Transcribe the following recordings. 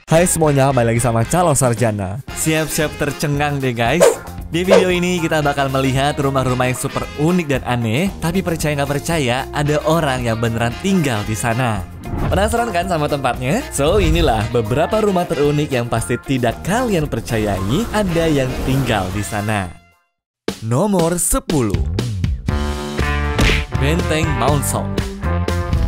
Hai semuanya, balik lagi sama Calon Sarjana. Siap-siap tercengang deh guys. Di video ini kita bakal melihat rumah-rumah yang super unik dan aneh. Tapi percaya nggak percaya, ada orang yang beneran tinggal di sana. Penasaran kan sama tempatnya? So inilah beberapa rumah terunik yang pasti tidak kalian percayai ada yang tinggal di sana. Nomor 10, Benteng Mounsel.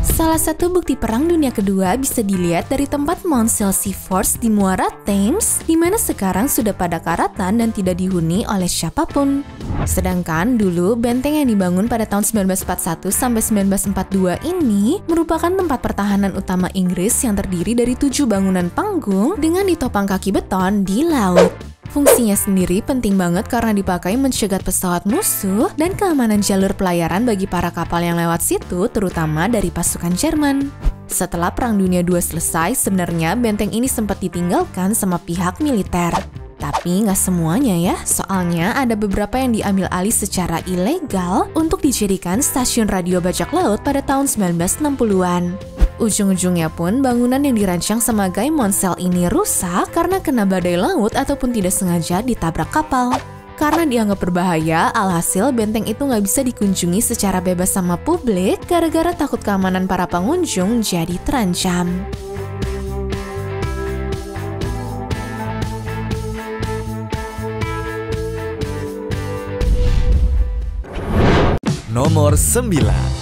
Salah satu bukti Perang Dunia Kedua bisa dilihat dari tempat Mounsel Sea Force di Muara Thames, di mana sekarang sudah pada karatan dan tidak dihuni oleh siapapun. Sedangkan dulu benteng yang dibangun pada tahun 1941 sampai 1942 ini merupakan tempat pertahanan utama Inggris yang terdiri dari 7 bangunan panggung dengan ditopang kaki beton di laut. Fungsinya sendiri penting banget karena dipakai mencegat pesawat musuh dan keamanan jalur pelayaran bagi para kapal yang lewat situ, terutama dari pasukan Jerman. Setelah Perang Dunia II selesai, sebenarnya benteng ini sempat ditinggalkan sama pihak militer. Tapi nggak semuanya ya, soalnya ada beberapa yang diambil alih secara ilegal untuk dijadikan stasiun radio bajak laut pada tahun 1960-an. Ujung-ujungnya pun bangunan yang dirancang sama Guy Mounsel ini rusak karena kena badai laut ataupun tidak sengaja ditabrak kapal. Karena dianggap berbahaya, alhasil benteng itu nggak bisa dikunjungi secara bebas sama publik gara-gara takut keamanan para pengunjung jadi terancam. Nomor 9,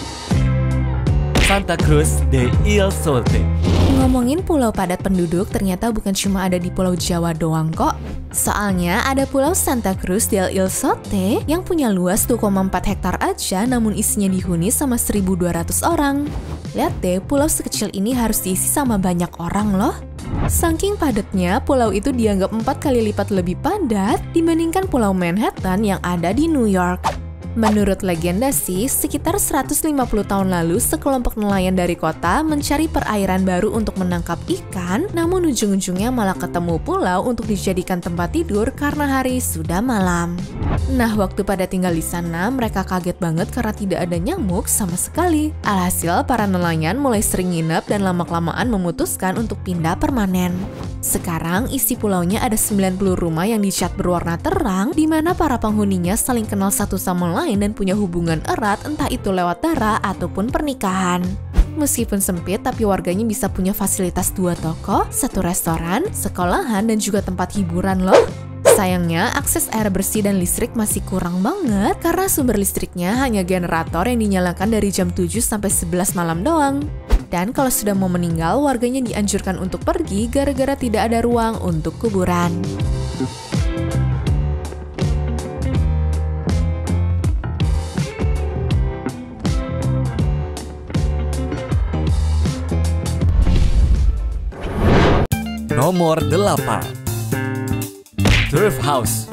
Santa Cruz de Il Solte. Ngomongin pulau padat penduduk, ternyata bukan cuma ada di Pulau Jawa doang kok. Soalnya ada Pulau Santa Cruz del Il Solte yang punya luas 2,4 hektar aja namun isinya dihuni sama 1.200 orang. Lihat deh, pulau sekecil ini harus diisi sama banyak orang loh. Saking padatnya, pulau itu dianggap 4 kali lipat lebih padat dibandingkan Pulau Manhattan yang ada di New York. Menurut legenda sih, sekitar 150 tahun lalu sekelompok nelayan dari kota mencari perairan baru untuk menangkap ikan, namun ujung-ujungnya malah ketemu pulau untuk dijadikan tempat tidur karena hari sudah malam. Nah, waktu pada tinggal di sana, mereka kaget banget karena tidak ada nyamuk sama sekali. Alhasil, para nelayan mulai sering nginep dan lama-kelamaan memutuskan untuk pindah permanen. Sekarang, isi pulaunya ada 90 rumah yang dicat berwarna terang, di mana para penghuninya saling kenal satu sama lain dan punya hubungan erat, entah itu lewat darah ataupun pernikahan. Meskipun sempit, tapi warganya bisa punya fasilitas 2 toko, 1 restoran, sekolahan, dan juga tempat hiburan loh. Sayangnya, akses air bersih dan listrik masih kurang banget karena sumber listriknya hanya generator yang dinyalakan dari jam 7 sampai 11 malam doang. Dan kalau sudah mau meninggal, warganya dianjurkan untuk pergi gara-gara tidak ada ruang untuk kuburan. Nomor 8, Turf House.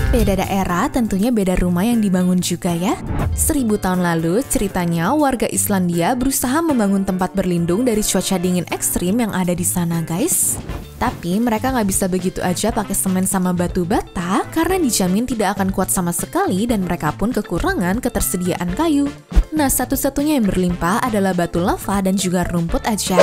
Beda daerah, tentunya beda rumah yang dibangun juga ya. 1000 tahun lalu, ceritanya warga Islandia berusaha membangun tempat berlindung dari cuaca dingin ekstrim yang ada di sana guys. Tapi mereka nggak bisa begitu aja pakai semen sama batu bata karena dijamin tidak akan kuat sama sekali dan mereka pun kekurangan ketersediaan kayu. Nah, satu-satunya yang berlimpah adalah batu lava dan juga rumput aja.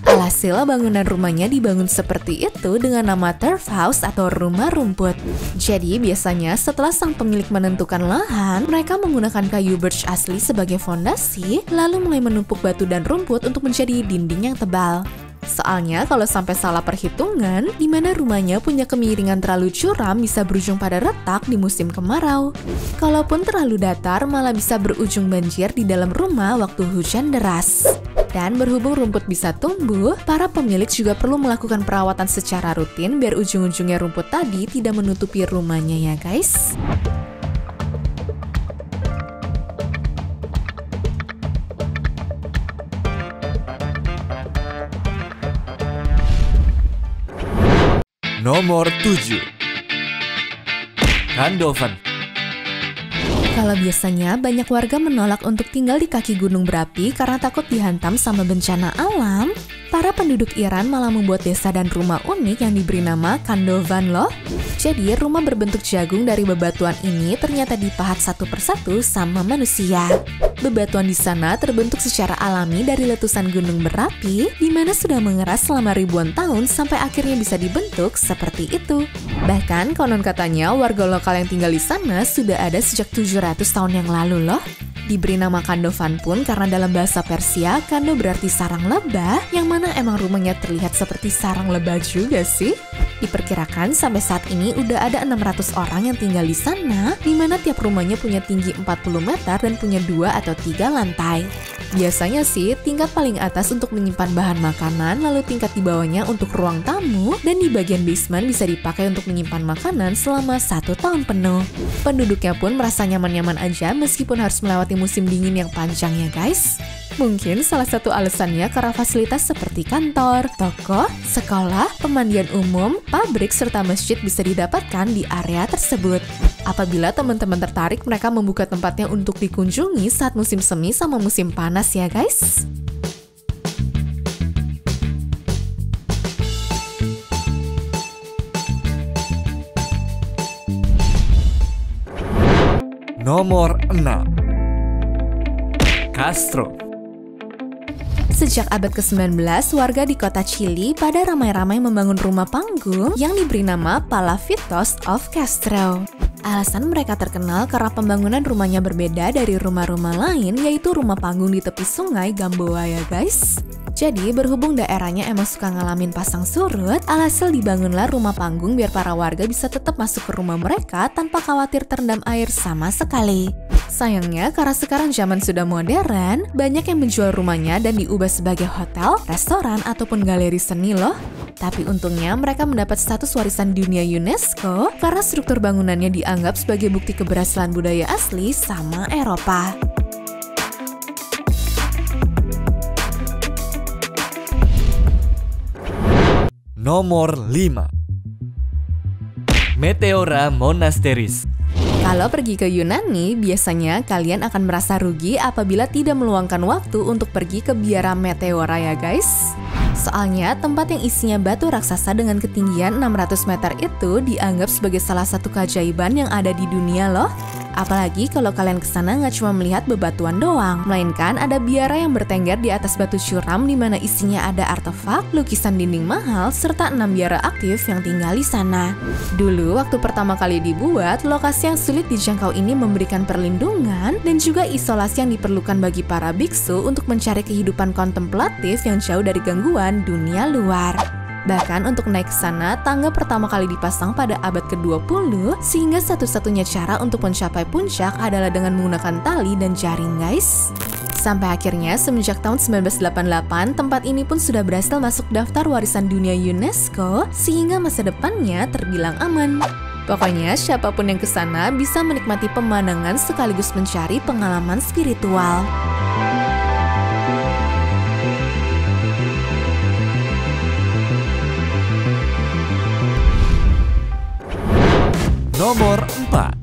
Alhasil bangunan rumahnya dibangun seperti itu dengan nama turf house atau rumah rumput. Jadi biasanya setelah sang pemilik menentukan lahan, mereka menggunakan kayu birch asli sebagai fondasi, lalu mulai menumpuk batu dan rumput untuk menjadi dinding yang tebal. Soalnya kalau sampai salah perhitungan, di mana rumahnya punya kemiringan terlalu curam bisa berujung pada retak di musim kemarau. Kalaupun terlalu datar, malah bisa berujung banjir di dalam rumah waktu hujan deras. Dan berhubung rumput bisa tumbuh, para pemilik juga perlu melakukan perawatan secara rutin biar ujung-ujungnya rumput tadi tidak menutupi rumahnya ya guys. Nomor 7, Randoven. Kalau biasanya banyak warga menolak untuk tinggal di kaki gunung berapi karena takut dihantam sama bencana alam, Para penduduk Iran malah membuat desa dan rumah unik yang diberi nama Kandovan loh. Jadi rumah berbentuk jagung dari bebatuan ini ternyata dipahat satu persatu sama manusia. Bebatuan di sana terbentuk secara alami dari letusan gunung berapi, di mana sudah mengeras selama ribuan tahun sampai akhirnya bisa dibentuk seperti itu. Bahkan konon katanya warga lokal yang tinggal di sana sudah ada sejak 700 tahun yang lalu loh. Diberi nama Kandovan pun karena dalam bahasa Persia, Kando berarti sarang lebah, yang mana emang rumahnya terlihat seperti sarang lebah juga sih. Diperkirakan sampai saat ini udah ada 600 orang yang tinggal di sana, di mana tiap rumahnya punya tinggi 40 meter dan punya 2 atau 3 lantai. Biasanya sih, tingkat paling atas untuk menyimpan bahan makanan, lalu tingkat di bawahnya untuk ruang tamu, dan di bagian basement bisa dipakai untuk menyimpan makanan selama 1 tahun penuh. Penduduknya pun merasa nyaman-nyaman aja meskipun harus melewati musim dingin yang panjang ya guys. Mungkin salah satu alasannya karena fasilitas seperti kantor, toko, sekolah, pemandian umum, pabrik, serta masjid bisa didapatkan di area tersebut. Apabila teman-teman tertarik, mereka membuka tempatnya untuk dikunjungi saat musim semi sama musim panas ya guys. Nomor 6. Castro. Sejak abad ke-19, warga di kota Chili pada ramai-ramai membangun rumah panggung yang diberi nama Palafitos of Castro. Alasan mereka terkenal karena pembangunan rumahnya berbeda dari rumah-rumah lain, yaitu rumah panggung di tepi sungai Gamboa ya guys. Jadi berhubung daerahnya emang suka ngalamin pasang surut, alhasil dibangunlah rumah panggung biar para warga bisa tetap masuk ke rumah mereka tanpa khawatir terendam air sama sekali. Sayangnya karena sekarang zaman sudah modern, banyak yang menjual rumahnya dan diubah sebagai hotel, restoran, ataupun galeri seni loh. Tapi untungnya mereka mendapat status warisan dunia UNESCO karena struktur bangunannya dianggap sebagai bukti keberhasilan budaya asli sama Eropa. Nomor 5. Meteora Monasteris. Kalau pergi ke Yunani, biasanya kalian akan merasa rugi apabila tidak meluangkan waktu untuk pergi ke Biara Meteora ya guys. Soalnya tempat yang isinya batu raksasa dengan ketinggian 600 meter itu dianggap sebagai salah satu keajaiban yang ada di dunia loh. Apalagi kalau kalian kesana nggak cuma melihat bebatuan doang, melainkan ada biara yang bertengger di atas batu curam di mana isinya ada artefak, lukisan dinding mahal, serta 6 biara aktif yang tinggal di sana. Dulu waktu pertama kali dibuat, lokasi yang sulit dijangkau ini memberikan perlindungan dan juga isolasi yang diperlukan bagi para biksu untuk mencari kehidupan kontemplatif yang jauh dari gangguan dunia luar. Bahkan untuk naik ke sana, tangga pertama kali dipasang pada abad ke-20, sehingga satu-satunya cara untuk mencapai puncak adalah dengan menggunakan tali dan jaring guys. Sampai akhirnya semenjak tahun 1988, tempat ini pun sudah berhasil masuk daftar warisan dunia UNESCO, sehingga masa depannya terbilang aman. Pokoknya siapapun yang ke sana bisa menikmati pemandangan sekaligus mencari pengalaman spiritual. Nomor 4.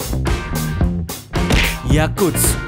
Yakutsk.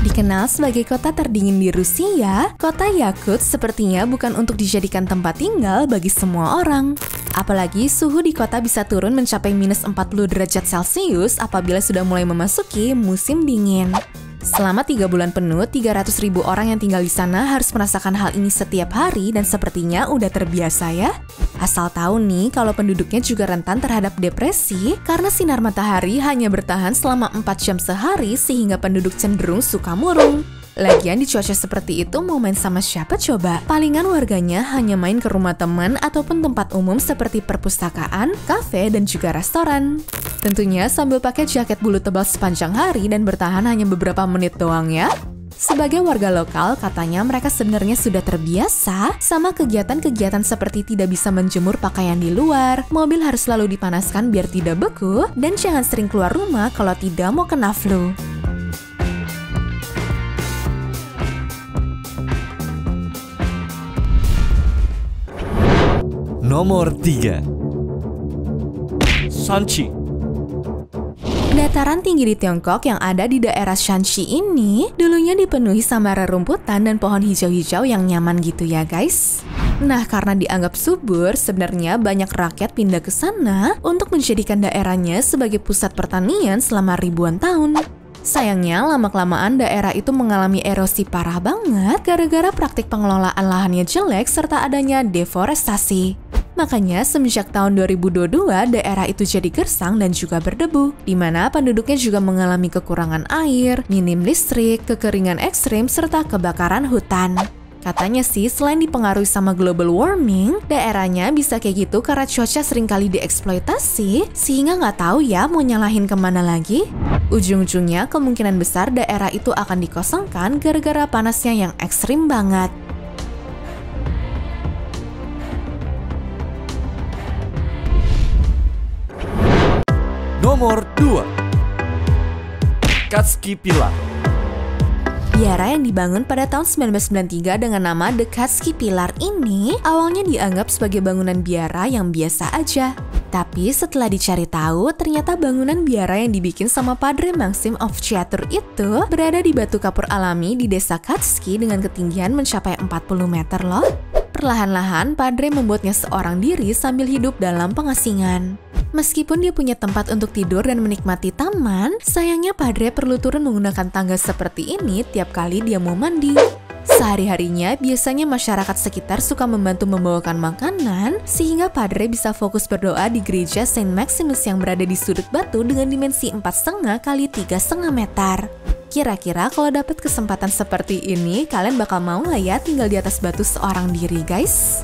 Dikenal sebagai kota terdingin di Rusia, kota Yakutsk sepertinya bukan untuk dijadikan tempat tinggal bagi semua orang. Apalagi suhu di kota bisa turun mencapai minus 40 derajat Celcius apabila sudah mulai memasuki musim dingin. Selama 3 bulan penuh, 300.000 orang yang tinggal di sana harus merasakan hal ini setiap hari dan sepertinya udah terbiasa ya. Asal tahu nih kalau penduduknya juga rentan terhadap depresi karena sinar matahari hanya bertahan selama 4 jam sehari sehingga penduduk cenderung suka murung. Lagian di cuaca seperti itu mau main sama siapa coba? Palingan warganya hanya main ke rumah teman ataupun tempat umum seperti perpustakaan, kafe, dan juga restoran. Tentunya sambil pakai jaket bulu tebal sepanjang hari dan bertahan hanya beberapa menit doang ya. Sebagai warga lokal, katanya mereka sebenarnya sudah terbiasa sama kegiatan-kegiatan seperti tidak bisa menjemur pakaian di luar, mobil harus selalu dipanaskan biar tidak beku, dan jangan sering keluar rumah kalau tidak mau kena flu. Nomor 3. Sochi. Dataran tinggi di Tiongkok yang ada di daerah Shanxi ini dulunya dipenuhi sama rerumputan dan pohon hijau-hijau yang nyaman gitu ya guys. Nah, karena dianggap subur, sebenarnya banyak rakyat pindah ke sana untuk menjadikan daerahnya sebagai pusat pertanian selama ribuan tahun. Sayangnya, lama-kelamaan daerah itu mengalami erosi parah banget gara-gara praktik pengelolaan lahannya jelek serta adanya deforestasi. Makanya semenjak tahun 2022 daerah itu jadi gersang dan juga berdebu, di mana penduduknya juga mengalami kekurangan air, minim listrik, kekeringan ekstrim, serta kebakaran hutan. Katanya sih selain dipengaruhi sama global warming, daerahnya bisa kayak gitu karena cuaca seringkali dieksploitasi, sehingga nggak tahu ya mau nyalahin kemana lagi. Ujung-ujungnya kemungkinan besar daerah itu akan dikosongkan gara-gara panasnya yang ekstrim banget. Nomor 2. Katski Pilar. Biara yang dibangun pada tahun 1993 dengan nama The Katski Pilar ini awalnya dianggap sebagai bangunan biara yang biasa aja. Tapi setelah dicari tahu, ternyata bangunan biara yang dibikin sama Padre Maxim of Ciatur itu berada di batu kapur alami di desa Katski dengan ketinggian mencapai 40 meter loh. Perlahan-lahan, Padre membuatnya seorang diri sambil hidup dalam pengasingan. Meskipun dia punya tempat untuk tidur dan menikmati taman, sayangnya Padre perlu turun menggunakan tangga seperti ini tiap kali dia mau mandi. Sehari-harinya, biasanya masyarakat sekitar suka membantu membawakan makanan, sehingga Padre bisa fokus berdoa di gereja Saint Maximus yang berada di sudut batu dengan dimensi 4,5 kali 3,5 meter. Kira-kira kalau dapat kesempatan seperti ini, kalian bakal mau nggak ya tinggal di atas batu seorang diri, guys?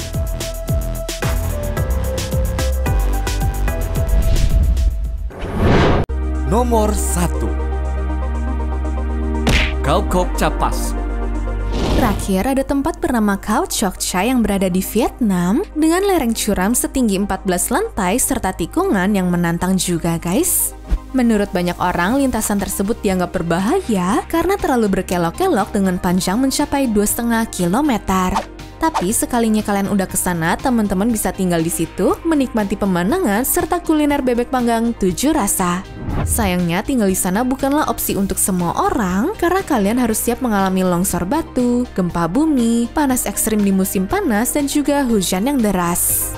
Nomor 1. Khao Kok Chapas. Terakhir ada tempat bernama Khao Chok Cha yang berada di Vietnam dengan lereng curam setinggi 14 lantai serta tikungan yang menantang juga guys. Menurut banyak orang, lintasan tersebut dianggap berbahaya karena terlalu berkelok-kelok dengan panjang mencapai 2,5 kilometer. Tapi sekalinya kalian udah kesana, teman-teman bisa tinggal di situ, menikmati pemandangan serta kuliner bebek panggang 7 rasa. Sayangnya tinggal di sana bukanlah opsi untuk semua orang, karena kalian harus siap mengalami longsor batu, gempa bumi, panas ekstrim di musim panas, dan juga hujan yang deras.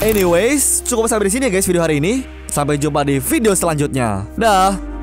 Anyways, cukup sampai di sini ya guys video hari ini. Sampai jumpa di video selanjutnya. Dah.